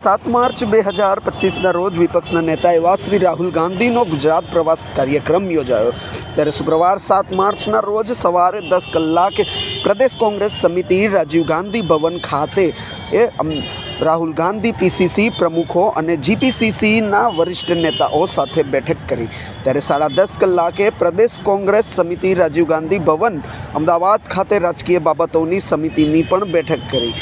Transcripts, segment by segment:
7 March 2025ના રોજ વિપક્ષના નેતા એવા શ્રી રાહુલ ગાંધીનો ગુજરાત પ્રવાસ કાર્યક્રમ યોજાયો। ત્યારે શુક્રવાર 7 માર્ચના રોજ સવારે 10 કલાકે પ્રદેશ કોંગ્રેસ સમિતિ રાજીવ ગાંધી ભવન ખાતે રાહુલ ગાંધી પીસીસી પ્રમુખો અને જીપીસીસીના વરિષ્ઠ નેતાઓ સાથે બેઠક કરી। ત્યારે 10:30 કલાકે પ્રદેશ કોંગ્રેસ સમિતિ રાજીવ ગાંધી ભવન અમદાવાદ ખાતે રાજકીય બાબતોની સમિતિની પણ બેઠક કરી।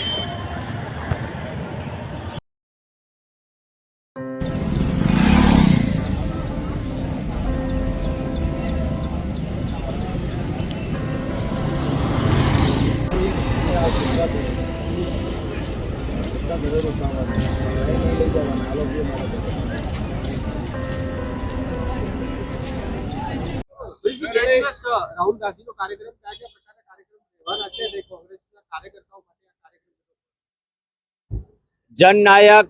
રાહુલ ગાંધીનો કાર્યક્રમ કયા પ્રકારના કાર્યક્રમ રહેવાના છે અને કોંગ્રેસના કાર્યકર્તાઓ માટે આ કાર્યક્રમ જનનાયક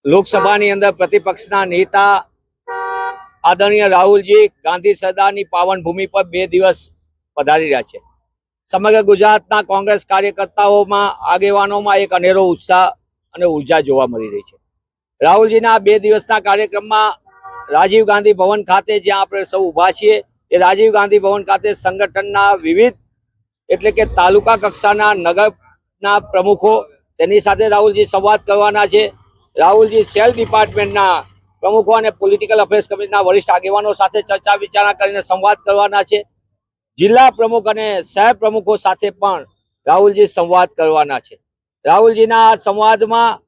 લોકસભાની અંદર પ્રતિપક્ષના નેતા આદરણીય રાહુલજી ગાંધી સરદારની પાવન ભૂમિ પર 2 દિવસ પધારી રહ્યા છે। સમગ્ર ગુજરાતના કોંગ્રેસ કાર્યકર્તાઓમાં આગેવાનોમાં એક અનેરો ઉત્સાહ અને ઉર્જા જોવા મળી રહી છે। રાહુલજીના 2 દિવસના કાર્યક્રમમાં રાજીવ ગાંધી ભવન ખાતે જ્યાં આપણે સૌ ઊભા છીએ એ રાજીવ ગાંધી ભવન ખાતે સંગઠનના વિવિધ એટલે કે તાલુકા કક્ષાના નગરના પ્રમુખો તેની સાથે રાહુલજી સંવાદ કરવાના છે। રાહુલજી સેલ ડિપાર્ટમેન્ટના પ્રમુખો અને પોલિટિકલ અફેર્સ કમિટીના વરિષ્ઠ આગેવાનો સાથે ચર્ચા વિચારણા કરીને સંવાદ કરવાના છે। જિલ્લા પ્રમુખ અને શહેર પ્રમુખો સાથે પણ રાહુલજી સંવાદ કરવાના છે। રાહુલજીના સંવાદમાં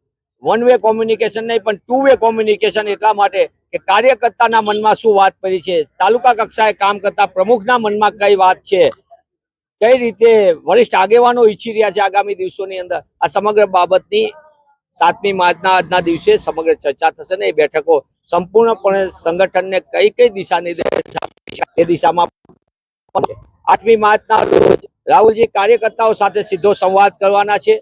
વન વે કોમ્યુનિકેશન નહીં પણ 2 વે કોમ્યુનિકેશન એટલા માટે કે કાર્યકર્તાના મનમાં શું વાત પડી છે, તાલુકા કક્ષાએ કામ કરતા પ્રમુખના મનમાં કઈ વાત છે, કઈ રીતે વરિષ્ઠ આગેવાનો ઈચ્છી રહ્યા છે આગામી દિવસોની અંદર, આ સમગ્ર બાબતની 7મી માર્ચના આજના દિવસે સમગ્ર ચર્ચા થશે ને એ બેઠકો સંપૂર્ણપણે સંગઠનને કઈ કઈ દિશા નિર્દેશ આપી એ દિશામાં 8મી માર્ચના રોજ રાહુલજી કાર્યકર્તાઓ સાથે સીધો સંવાદ કરવાના છે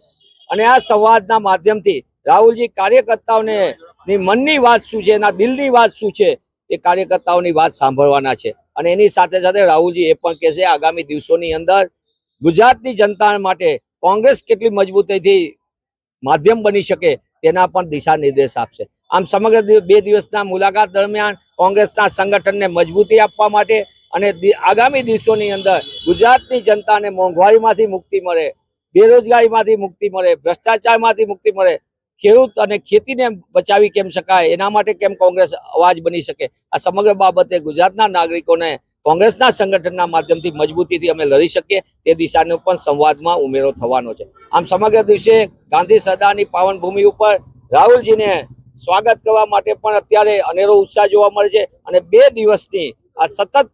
અને આ સંવાદના માધ્યમથી રાહુલજી કાર્યકર્તાઓને મનની વાત શું છે, એના દિલની વાત શું છે એ કાર્યકર્તાઓની વાત સાંભળવાના છે। અને એની સાથે સાથે રાહુલજી એ પણ કહેશે આગામી દિવસોની અંદર ગુજરાતની જનતા માટે કોંગ્રેસ કેટલી મજબૂતાઈથી માધ્યમ બની શકે તેના પણ દિશા નિર્દેશ આપશે। આમ સમગ્ર 2 દિવસના મુલાકાત દરમિયાન કોંગ્રેસના સંગઠનને મજબૂતી આપવા માટે અને આગામી દિવસોની અંદર ગુજરાતની જનતાને મોંઘવારીમાંથી મુક્તિ મળે, બેરોજગારીમાંથી મુક્તિ મળે, ભ્રષ્ટાચારમાંથી મુક્તિ મળે, ખેડૂત અને ખેતીને બચાવી કેમ શકાય એના માટે કેમ કોંગ્રેસ અવાજ બની શકે, આ સમગ્ર બાબતે ગુજરાતના નાગરિકોને કોંગ્રેસના સંગઠનના માધ્યમથી મજબૂતીથી અમે લડી શકીએ તે દિશાનો પણ સંવાદમાં ઉમેરો થવાનો છે। આમ સમગ્ર દિવસે ગાંધી સરદારની પાવન ભૂમિ ઉપર રાહુલજીને સ્વાગત કરવા માટે પણ અત્યારે અનેરો ઉત્સાહ જોવા મળે છે અને 2 દિવસની આ સતત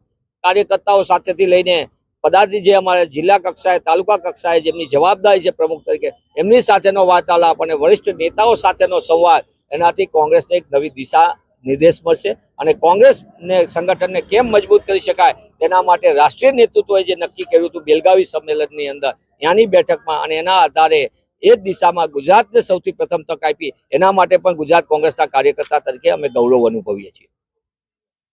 કાર્યકર્તાઓ સાથેથી લઈને પદાધિકારી જે અમારે જિલ્લા કક્ષાએ તાલુકા કક્ષાએ જેમની જવાબદારી છે પ્રમુખ તરીકે એમની સાથેનો વાર્તાલાપ અને વરિષ્ઠ નેતાઓ સાથેનો સંવાદ એનાથી કોંગ્રેસને એક નવી દિશા નિર્દેશ મળશે અને કોંગ્રેસને સંગઠનને કેમ મજબૂત કરી શકાય તેના માટે રાષ્ટ્રીય નેતૃત્વએ જે નક્કી કર્યું હતું બેલગાવી સંમેલનની અંદર ત્યાંની બેઠકમાં અને એના આધારે એ દિશામાં ગુજરાતને સૌથી પ્રથમ તક આપી એના માટે પણ ગુજરાત કોંગ્રેસના કાર્યકર્તા તરીકે અમે ગૌરવ અનુભવીએ છીએ।